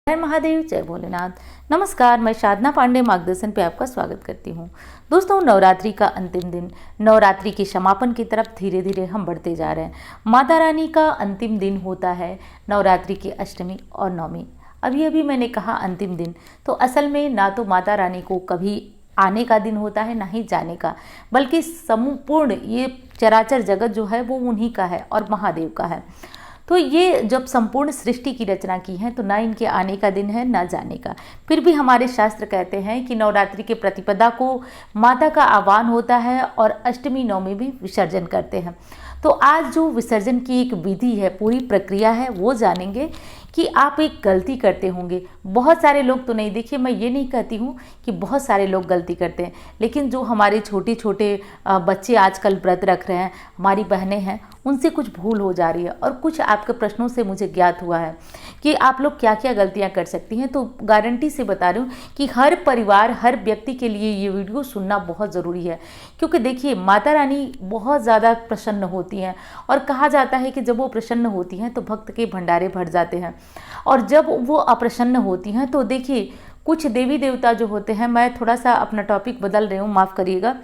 जय महादेव, जय भोलेनाथ। नमस्कार, मैं साधना पांडे मार्गदर्शन पे आपका स्वागत करती हूँ। दोस्तों, नवरात्रि का अंतिम दिन, नवरात्रि के समापन की तरफ धीरे धीरे हम बढ़ते जा रहे हैं। माता रानी का अंतिम दिन होता है नवरात्रि की अष्टमी और नवमी। अभी अभी मैंने कहा अंतिम दिन, तो असल में ना तो माता रानी को कभी आने का दिन होता है ना ही जाने का, बल्कि संपूर्ण ये चराचर जगत जो है वो उन्हीं का है और महादेव का है। तो ये जब संपूर्ण सृष्टि की रचना की है तो ना इनके आने का दिन है ना जाने का। फिर भी हमारे शास्त्र कहते हैं कि नवरात्रि के प्रतिपदा को माता का आह्वान होता है और अष्टमी नवमी भी विसर्जन करते हैं। तो आज जो विसर्जन की एक विधि है, पूरी प्रक्रिया है, वो जानेंगे कि आप एक गलती करते होंगे। बहुत सारे लोग तो नहीं, देखिए मैं ये नहीं कहती हूँ कि बहुत सारे लोग गलती करते हैं, लेकिन जो हमारे छोटे छोटे बच्चे आजकल व्रत रख रहे हैं, हमारी बहनें हैं, उनसे कुछ भूल हो जा रही है। और कुछ आपके प्रश्नों से मुझे ज्ञात हुआ है कि आप लोग क्या क्या गलतियां कर सकती हैं। तो गारंटी से बता रही हूँ कि हर परिवार, हर व्यक्ति के लिए ये वीडियो सुनना बहुत ज़रूरी है। क्योंकि देखिए, माता रानी बहुत ज़्यादा प्रसन्न होती हैं और कहा जाता है कि जब वो प्रसन्न होती हैं तो भक्त के भंडारे भर जाते हैं, और जब वो अप्रसन्न होती हैं तो देखिए कुछ देवी देवता जो होते हैं, मैं थोड़ा सा अपना टॉपिक बदल रही हूँ, माफ़ करिएगा।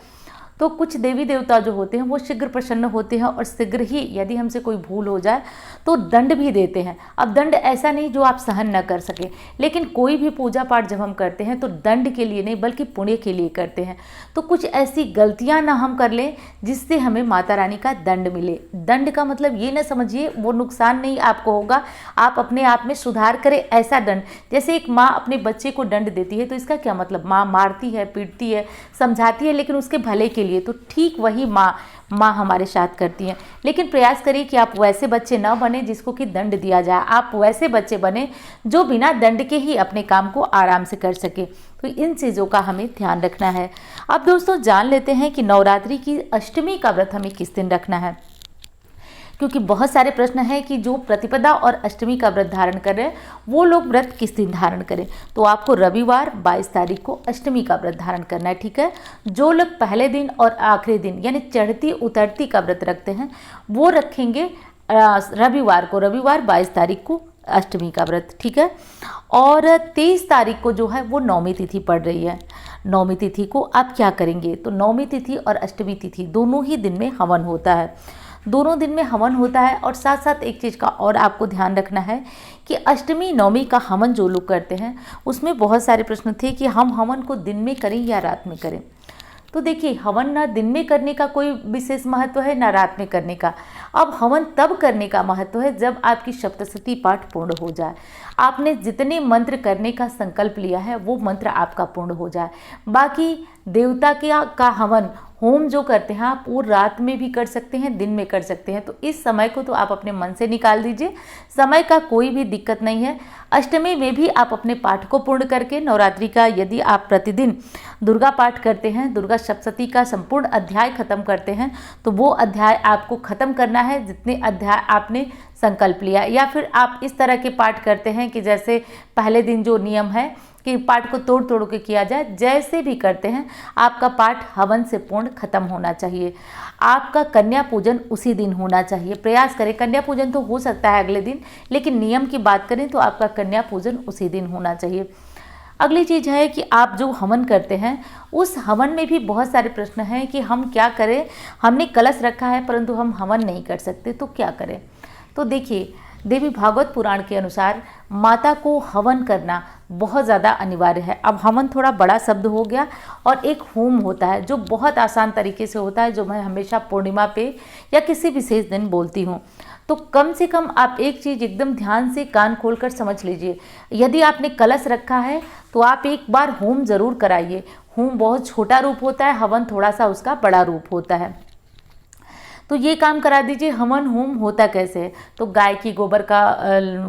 तो कुछ देवी देवता जो होते हैं वो शीघ्र प्रसन्न होते हैं और शीघ्र ही यदि हमसे कोई भूल हो जाए तो दंड भी देते हैं। अब दंड ऐसा नहीं जो आप सहन न कर सके, लेकिन कोई भी पूजा पाठ जब हम करते हैं तो दंड के लिए नहीं बल्कि पुण्य के लिए करते हैं। तो कुछ ऐसी गलतियां ना हम कर लें जिससे हमें माता रानी का दंड मिले। दंड का मतलब ये ना समझिए वो नुकसान नहीं आपको होगा, आप अपने आप में सुधार करें ऐसा दंड। जैसे एक माँ अपने बच्चे को दंड देती है तो इसका क्या मतलब, माँ मारती है, पीटती है, समझाती है, लेकिन उसके भले के लिए। तो ठीक वही माँ हमारे साथ करती हैं। लेकिन प्रयास करिए कि आप वैसे बच्चे न बने जिसको कि दंड दिया जाए, आप वैसे बच्चे बने जो बिना दंड के ही अपने काम को आराम से कर सके। तो इन चीज़ों का हमें ध्यान रखना है। अब दोस्तों, जान लेते हैं कि नवरात्रि की अष्टमी का व्रत हमें किस दिन रखना है, क्योंकि बहुत सारे प्रश्न हैं कि जो प्रतिपदा और अष्टमी का व्रत धारण कर रहे हैं वो लोग व्रत किस दिन धारण करें। तो आपको रविवार 22 तारीख को अष्टमी का व्रत धारण करना है, ठीक है। जो लोग पहले दिन और आखिरी दिन यानी चढ़ती उतरती का व्रत रखते हैं वो रखेंगे रविवार को, रविवार 22 तारीख को अष्टमी का व्रत, ठीक है। और 23 तारीख को जो है वो नवमी तिथि पड़ रही है। नवमी तिथि को आप क्या करेंगे, तो नवमी तिथि और अष्टमी तिथि दोनों ही दिन में हवन होता है, दोनों दिन में हवन होता है। और साथ साथ एक चीज़ का और आपको ध्यान रखना है कि अष्टमी नवमी का हवन जो लोग करते हैं उसमें बहुत सारे प्रश्न थे कि हम हवन को दिन में करें या रात में करें। तो देखिए, हवन ना दिन में करने का कोई विशेष महत्व है ना रात में करने का। अब हवन तब करने का महत्व है जब आपकी सप्तशती पाठ पूर्ण हो जाए, आपने जितने मंत्र करने का संकल्प लिया है वो मंत्र आपका पूर्ण हो जाए। बाकी देवता का हवन, होम जो करते हैं आप वो रात में भी कर सकते हैं, दिन में कर सकते हैं। तो इस समय को तो आप अपने मन से निकाल दीजिए, समय का कोई भी दिक्कत नहीं है। अष्टमी में भी आप अपने पाठ को पूर्ण करके, नवरात्रि का यदि आप प्रतिदिन दुर्गा पाठ करते हैं, दुर्गा सप्तशती का संपूर्ण अध्याय खत्म करते हैं, तो वो अध्याय आपको खत्म करना है जितने अध्याय आपने संकल्प लिया। या फिर आप इस तरह के पाठ करते हैं कि जैसे पहले दिन जो नियम है कि पाठ को तोड़ तोड़ के किया जाए, जैसे भी करते हैं आपका पाठ हवन से पूर्ण खत्म होना चाहिए। आपका कन्या पूजन उसी दिन होना चाहिए, प्रयास करें। कन्या पूजन तो हो सकता है अगले दिन, लेकिन नियम की बात करें तो आपका कन्या पूजन उसी दिन होना चाहिए। अगली चीज़ है कि आप जो हवन करते हैं उस हवन में भी बहुत सारे प्रश्न हैं कि हम क्या करें, हमने कलश रखा है परंतु हम हवन नहीं कर सकते, तो क्या करें। तो देखिए, देवी भागवत पुराण के अनुसार माता को हवन करना बहुत ज़्यादा अनिवार्य है। अब हवन थोड़ा बड़ा शब्द हो गया, और एक होम होता है जो बहुत आसान तरीके से होता है, जो मैं हमेशा पूर्णिमा पे या किसी विशेष दिन बोलती हूँ। तो कम से कम आप एक चीज़ एकदम ध्यान से कान खोलकर समझ लीजिए, यदि आपने कलश रखा है तो आप एक बार होम ज़रूर कराइए। होम बहुत छोटा रूप होता है, हवन थोड़ा सा उसका बड़ा रूप होता है। तो ये काम करा दीजिए। हवन होम होता कैसे है, तो गाय की गोबर का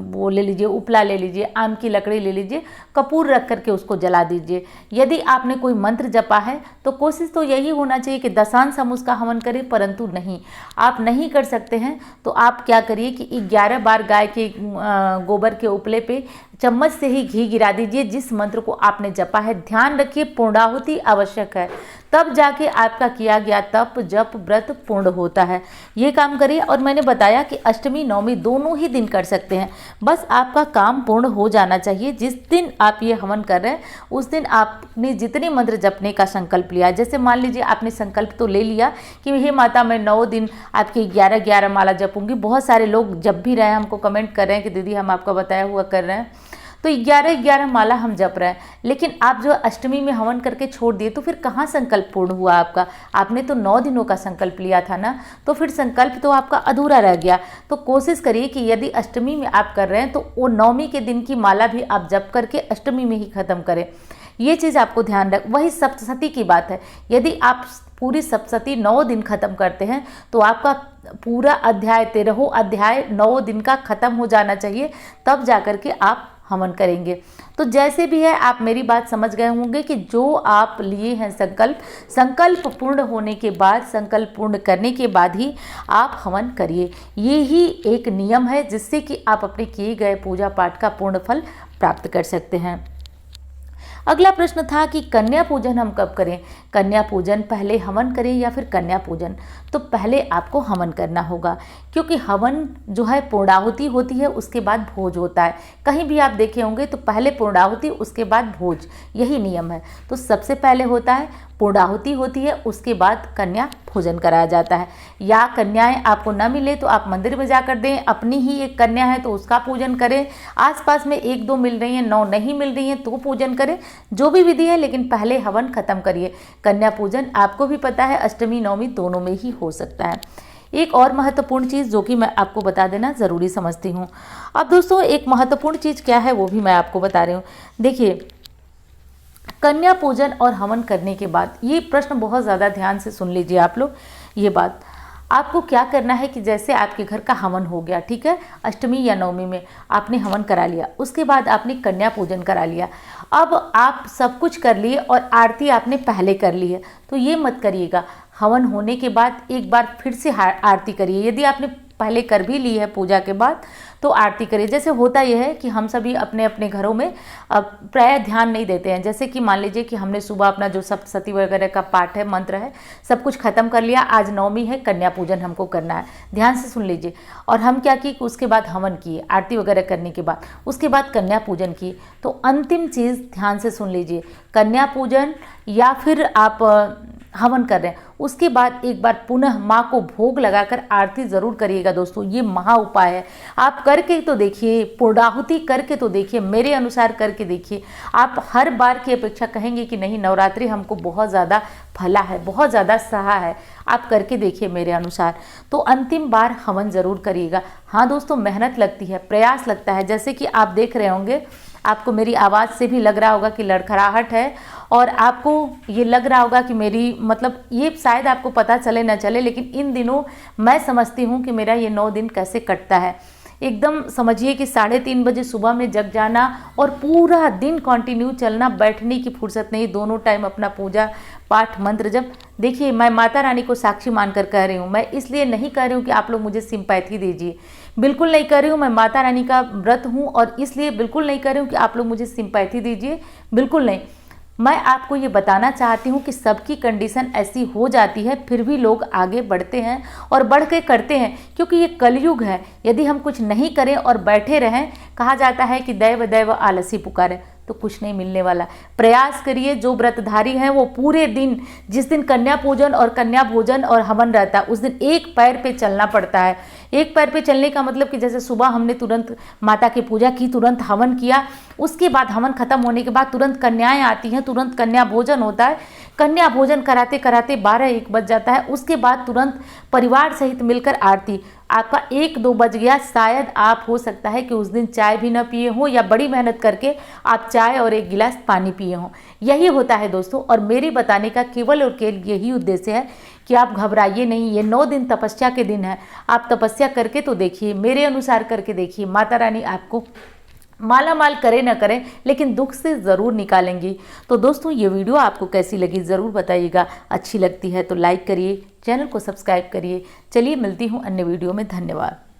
वो ले लीजिए, उपला ले लीजिए, आम की लकड़ी ले लीजिए, कपूर रख करके उसको जला दीजिए। यदि आपने कोई मंत्र जपा है तो कोशिश तो यही होना चाहिए कि दशांश हम उसका हवन करें, परंतु नहीं, आप नहीं कर सकते हैं तो आप क्या करिए कि 11 बार गाय के गोबर के उपले पे चम्मच से ही घी गिरा दीजिए जिस मंत्र को आपने जपा है। ध्यान रखिए पूर्णाहुति आवश्यक है, तब जाके आपका किया गया तप जप व्रत पूर्ण होता है। ये काम करिए। और मैंने बताया कि अष्टमी नवमी दोनों ही दिन कर सकते हैं, बस आपका काम पूर्ण हो जाना चाहिए। जिस दिन आप ये हवन कर रहे हैं उस दिन आपने जितने मंत्र जपने का संकल्प लिया, जैसे मान लीजिए आपने संकल्प तो ले लिया कि हे माता मैं 9 दिन आपकी 11-11 माला जपूंगी। बहुत सारे लोग जप भी रहे हैं, हमको कमेंट कर रहे हैं कि दीदी हम आपका बताया हुआ कर रहे हैं, तो 11-11 माला हम जप रहे हैं। लेकिन आप जो अष्टमी में हवन करके छोड़ दिए तो फिर कहाँ संकल्प पूर्ण हुआ आपका? आपने तो 9 दिनों का संकल्प लिया था ना, तो फिर संकल्प तो आपका अधूरा रह गया। तो कोशिश करिए कि यदि अष्टमी में आप कर रहे हैं तो वो नवमी के दिन की माला भी आप जप करके अष्टमी में ही खत्म करें। ये चीज़ आपको ध्यान रख। वही सप्तशती की बात है, यदि आप पूरी सप्तशती 9 दिन खत्म करते हैं तो आपका पूरा अध्याय 13 अध्याय 9 दिन का खत्म हो जाना चाहिए, तब जाकर के आप हवन करेंगे। तो जैसे भी है आप मेरी बात समझ गए होंगे कि जो आप लिए हैं संकल्प पूर्ण होने के बाद, संकल्प पूर्ण करने के बाद ही आप हवन करिए। ये ही एक नियम है जिससे कि आप अपने किए गए पूजा पाठ का पूर्ण फल प्राप्त कर सकते हैं। अगला प्रश्न था कि कन्या पूजन हम कब करें? कन्या पूजन पहले हवन करें या फिर कन्या पूजन? तो पहले आपको हवन करना होगा, क्योंकि हवन जो है पूर्णाहुति होती है, उसके बाद भोज होता है। कहीं भी आप देखे होंगे तो पहले पूर्णाहुति उसके बाद भोज, यही नियम है। तो सबसे पहले होता है पूर्णाहुति होती है, उसके बाद कन्या भोजन कराया जाता है। या कन्याएं आपको न मिले तो आप मंदिर में जाकर दें, अपनी ही एक कन्या है तो उसका पूजन करें, आसपास में 1-2 मिल रही हैं, 9 नहीं मिल रही हैं तो पूजन करें, जो भी विधि है, लेकिन पहले हवन खत्म करिए। कन्या पूजन आपको भी पता है अष्टमी नवमी दोनों में ही हो सकता है। एक और महत्वपूर्ण चीज़ जो कि मैं आपको बता देना ज़रूरी समझती हूँ। अब दोस्तों एक महत्वपूर्ण चीज़ क्या है वो भी मैं आपको बता रही हूँ। देखिए, कन्या पूजन और हवन करने के बाद, ये प्रश्न बहुत ज़्यादा ध्यान से सुन लीजिए आप लोग। ये बात आपको क्या करना है कि जैसे आपके घर का हवन हो गया, ठीक है, अष्टमी या नवमी में आपने हवन करा लिया, उसके बाद आपने कन्या पूजन करा लिया। अब आप सब कुछ कर लिए और आरती आपने पहले कर ली है, तो ये मत करिएगा। हवन होने के बाद एक बार फिर से आरती करिए। यदि आपने पहले कर भी ली है पूजा के बाद तो आरती करिए। जैसे होता यह है कि हम सभी अपने अपने घरों में प्राय ध्यान नहीं देते हैं। जैसे कि मान लीजिए कि हमने सुबह अपना जो सप्तशती वगैरह का पाठ है, मंत्र है, सब कुछ खत्म कर लिया, आज नवमी है, कन्या पूजन हमको करना है, ध्यान से सुन लीजिए। और हम क्या किए कि उसके बाद हवन किए, आरती वगैरह करने के बाद, उसके बाद कन्या पूजन किए। तो अंतिम चीज़ ध्यान से सुन लीजिए, कन्या पूजन या फिर आप हवन कर रहे हैं, उसके बाद एक बार पुनः माँ को भोग लगाकर आरती ज़रूर करिएगा। दोस्तों ये महा उपाय है, आप करके तो देखिए, पूर्णाहुति करके तो देखिए, मेरे अनुसार करके देखिए। आप हर बार की अपेक्षा कहेंगे कि नहीं नवरात्रि हमको बहुत ज़्यादा फला है, बहुत ज़्यादा सहा है। आप करके देखिए मेरे अनुसार। तो अंतिम बार हवन ज़रूर करिएगा। हाँ दोस्तों, मेहनत लगती है, प्रयास लगता है। जैसे कि आप देख रहे होंगे, आपको मेरी आवाज़ से भी लग रहा होगा कि लड़खड़ाहट है, और आपको ये लग रहा होगा कि मेरी मतलब ये शायद आपको पता चले न चले, लेकिन इन दिनों मैं समझती हूँ कि मेरा ये 9 दिन कैसे कटता है। एकदम समझिए कि 3:30 बजे सुबह में जग जाना और पूरा दिन कंटिन्यू चलना, बैठने की फुर्सत नहीं, दोनों टाइम अपना पूजा पाठ मंत्र जब। देखिए मैं माता रानी को साक्षी मानकर कह रही हूँ, मैं इसलिए नहीं कह रही हूँ कि आप लोग मुझे सिंपैथी दीजिए, बिल्कुल नहीं कर रही हूँ। मैं माता रानी का व्रत हूँ और इसलिए बिल्कुल नहीं कर रही हूँ कि आप लोग मुझे सिंपैथी दीजिए, बिल्कुल नहीं। मैं आपको ये बताना चाहती हूँ कि सबकी कंडीशन ऐसी हो जाती है, फिर भी लोग आगे बढ़ते हैं और बढ़ के करते हैं, क्योंकि ये कलयुग है। यदि हम कुछ नहीं करें और बैठे रहें, कहा जाता है कि दैव दैव आलसी पुकारे, तो कुछ नहीं मिलने वाला। प्रयास करिए। जो व्रतधारी हैं वो पूरे दिन, जिस दिन कन्या पूजन और कन्या भोजन और हवन रहता है, उस दिन एक पैर पे चलना पड़ता है। एक पैर पे चलने का मतलब कि जैसे सुबह हमने तुरंत माता की पूजा की, तुरंत हवन किया, उसके बाद हवन खत्म होने के बाद तुरंत कन्याएं आती हैं, तुरंत कन्या भोजन होता है। कन्या भोजन कराते कराते 12-1 बज जाता है। उसके बाद तुरंत परिवार सहित मिलकर आरती, आपका 1-2 बज गया। शायद आप हो सकता है कि उस दिन चाय भी न पिए हो, या बड़ी मेहनत करके आप चाय और 1 गिलास पानी पिए हों। यही होता है दोस्तों, और मेरे बताने का केवल और केवल यही उद्देश्य है कि आप घबराइए नहीं। ये 9 दिन तपस्या के दिन है, आप तपस्या करके तो देखिए, मेरे अनुसार करके देखिए। माता रानी आपको माला माल करे न करें, लेकिन दुख से ज़रूर निकालेंगी। तो दोस्तों ये वीडियो आपको कैसी लगी ज़रूर बताइएगा। अच्छी लगती है तो लाइक करिए, चैनल को सब्सक्राइब करिए। चलिए मिलती हूँ अन्य वीडियो में। धन्यवाद।